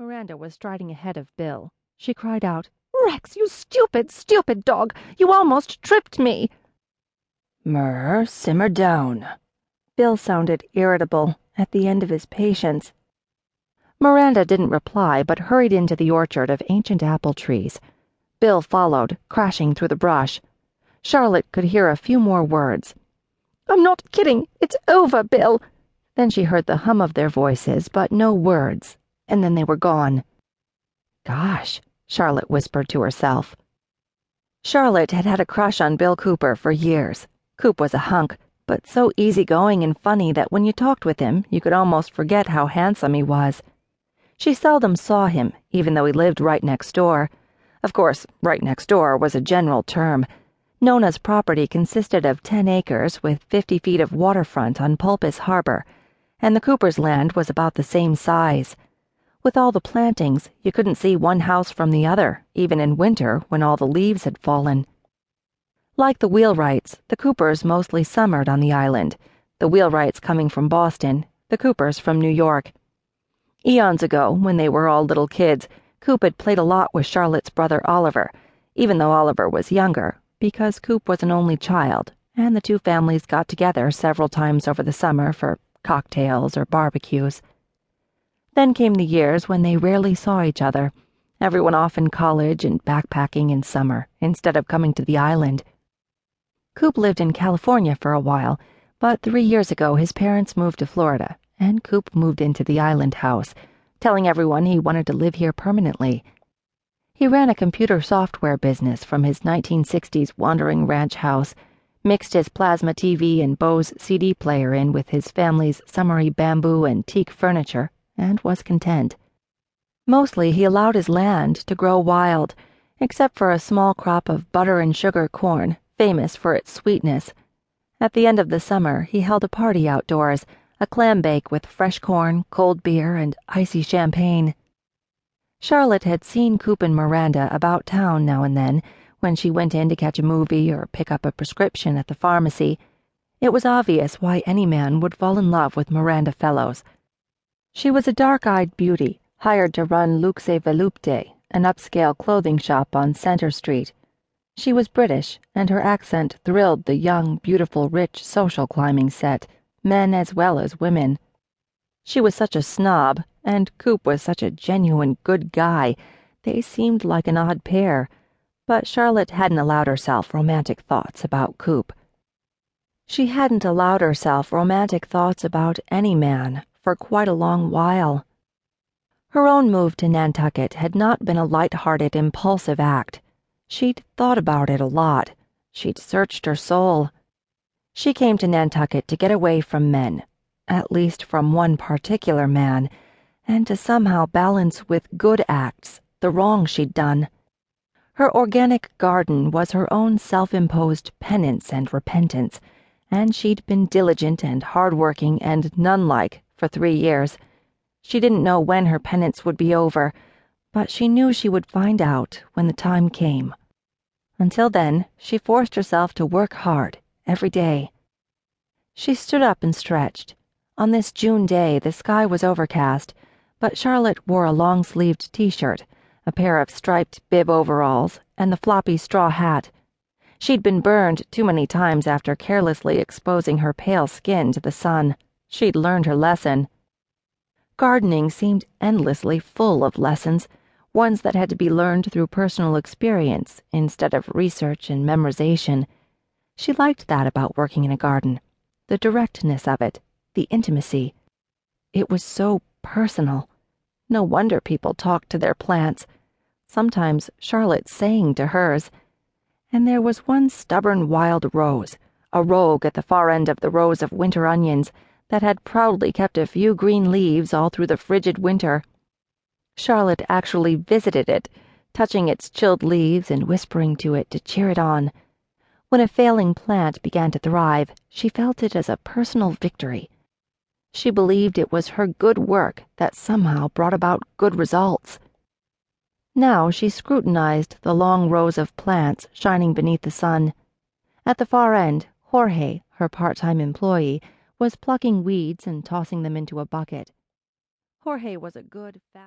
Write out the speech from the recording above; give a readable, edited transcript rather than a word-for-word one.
Miranda was striding ahead of Bill. She cried out, "Rex, you stupid, stupid dog! You almost tripped me!" "Mer, simmer down." Bill sounded irritable, at the end of his patience. Miranda didn't reply, but hurried into the orchard of ancient apple trees. Bill followed, crashing through the brush. Charlotte could hear a few more words. "I'm not kidding. It's over, Bill." Then she heard the hum of their voices, but no words, and then they were gone. "Gosh," Charlotte whispered to herself. Charlotte had had a crush on Bill Cooper for years. Coop was a hunk, but so easygoing and funny that when you talked with him, you could almost forget how handsome he was. She seldom saw him, even though he lived right next door. Of course, right next door was a general term. Nona's property consisted of 10 acres with 50 feet of waterfront on Pulpus Harbor, and the Coopers' land was about the same size. With all the plantings, you couldn't see one house from the other, even in winter when all the leaves had fallen. Like the Wheelwrights, the Coopers mostly summered on the island, the Wheelwrights coming from Boston, the Coopers from New York. Eons ago, when they were all little kids, Coop had played a lot with Charlotte's brother Oliver, even though Oliver was younger, because Coop was an only child, and the two families got together several times over the summer for cocktails or barbecues. Then came the years when they rarely saw each other, everyone off in college and backpacking in summer, instead of coming to the island. Coop lived in California for a while, but 3 years ago his parents moved to Florida, and Coop moved into the island house, telling everyone he wanted to live here permanently. He ran a computer software business from his 1960s wandering ranch house, mixed his plasma TV and Bose CD player in with his family's summery bamboo and teak furniture, and was content. Mostly he allowed his land to grow wild, except for a small crop of butter and sugar corn, famous for its sweetness. At the end of the summer, he held a party outdoors, a clam bake with fresh corn, cold beer, and icy champagne. Charlotte had seen Coop and Miranda about town now and then, when she went in to catch a movie or pick up a prescription at the pharmacy. It was obvious why any man would fall in love with Miranda Fellows. She was a dark-eyed beauty, hired to run Luxe Volupte, an upscale clothing shop on Center Street. She was British, and her accent thrilled the young, beautiful, rich social climbing set, men as well as women. She was such a snob, and Coop was such a genuine good guy, they seemed like an odd pair, but Charlotte hadn't allowed herself romantic thoughts about Coop. She hadn't allowed herself romantic thoughts about any man for quite a long while. Her own move to Nantucket had not been a light-hearted, impulsive act. She'd thought about it a lot. She'd searched her soul. She came to Nantucket to get away from men, at least from one particular man, and to somehow balance with good acts the wrong she'd done. Her organic garden was her own self-imposed penance and repentance, and she'd been diligent and hard-working and nun-like for 3 years. She didn't know when her penance would be over, but she knew she would find out when the time came. Until then, she forced herself to work hard, every day. She stood up and stretched. On this June day, the sky was overcast, but Charlotte wore a long-sleeved t-shirt, a pair of striped bib overalls, and the floppy straw hat. She'd been burned too many times after carelessly exposing her pale skin to the sun. She'd learned her lesson. Gardening seemed endlessly full of lessons, ones that had to be learned through personal experience instead of research and memorization. She liked that about working in a garden, the directness of it, the intimacy. It was so personal. No wonder people talked to their plants. Sometimes Charlotte sang to hers. And there was one stubborn wild rose, a rogue at the far end of the rows of winter onions, that had proudly kept a few green leaves all through the frigid winter. Charlotte actually visited it, touching its chilled leaves and whispering to it to cheer it on. When a failing plant began to thrive, she felt it as a personal victory. She believed it was her good work that somehow brought about good results. Now she scrutinized the long rows of plants shining beneath the sun. At the far end, Jorge, her part-time employee, was plucking weeds and tossing them into a bucket. Jorge was a good, fat